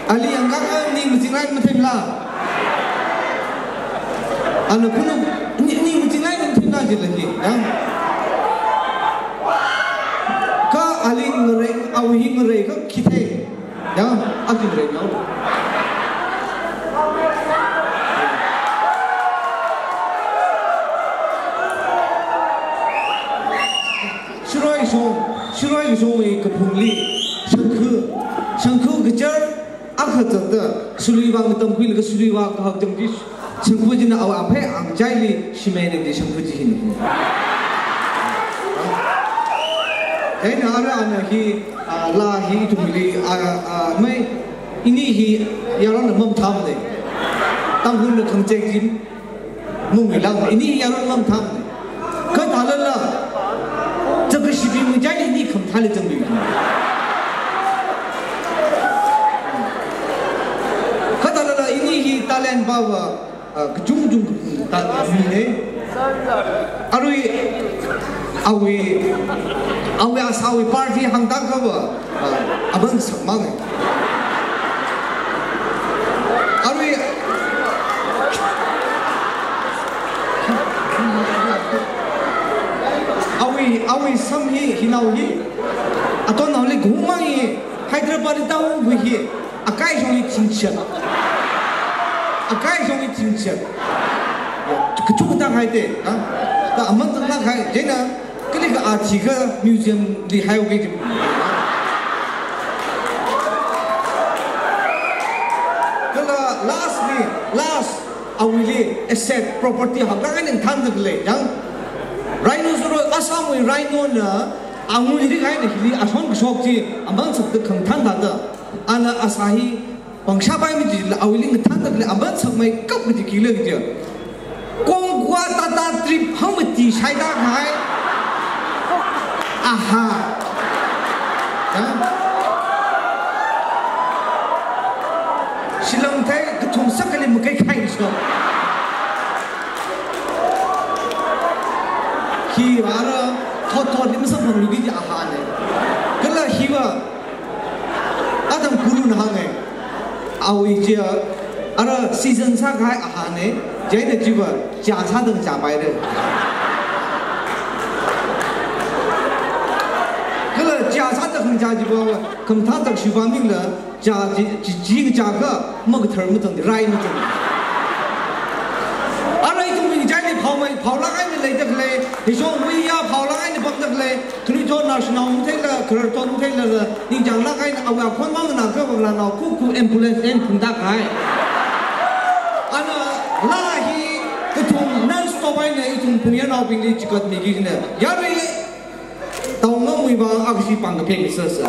Ali yang kakak ni mesti lain macam lah. Anak kuno ni mesti lain macam lah je lagi. Ka ali mereka, awi mereka kita, aku mereka. Syuroi song ke pungli, sangku kejar, aku terda, suliwang temui lagi suliwang kau temui, sangku jina awak apa angjali simene di sangku jihin. Jadi ada anak lahi itu mili, mai ini yang orang memtham deh, tampun le kangcengin, mungilang ini yang orang memtham deh, kau tahu lah. 这个视频我家里你看他的证据，看到了ini talent bawa kejung ini, awi asawi party hangtang kawa, abang semang, awi samhi hinawi atau nauli gumangi Hyderabad tahu buhi akai songi tingchat kecukutang haide tak aman tengah hai jena kali ke artikel museum di highway je kalau last awili asset property hakangan yang tanda kele yang Rhinoceros asam we rhino na angul ini kaya ni hili ason kesok ji ambang sabda kentang tada ana asahi bangsa bayi mesti awiling kentang tada ambang sabmai kap mesti gila gitu kong gua tata trip ham mesti saya dah kai aha silang teh ketung sekali mukai kai ni so Hi ada thot ni masa baru lagi aha ni. Kalau hiwa ada guru nah ni, awi je ada season sah kai aha ni, jadi juga jasa dan jabai deh. Kalau jasa tak menjadi juga, kemtah tak siapa minggu jadi jaga mak term tu rai tu.跑了俺的来得来，你说we呀跑了俺的帮得来，可你做那是那木头了，可是做木头了，你讲那俺我要看望那个不啦，那苦 ambulance 碰打开，俺那he个从南苏到外呢，一从朋友那边的这个那个呢，要是到我们帮阿克西帮个便宜试试。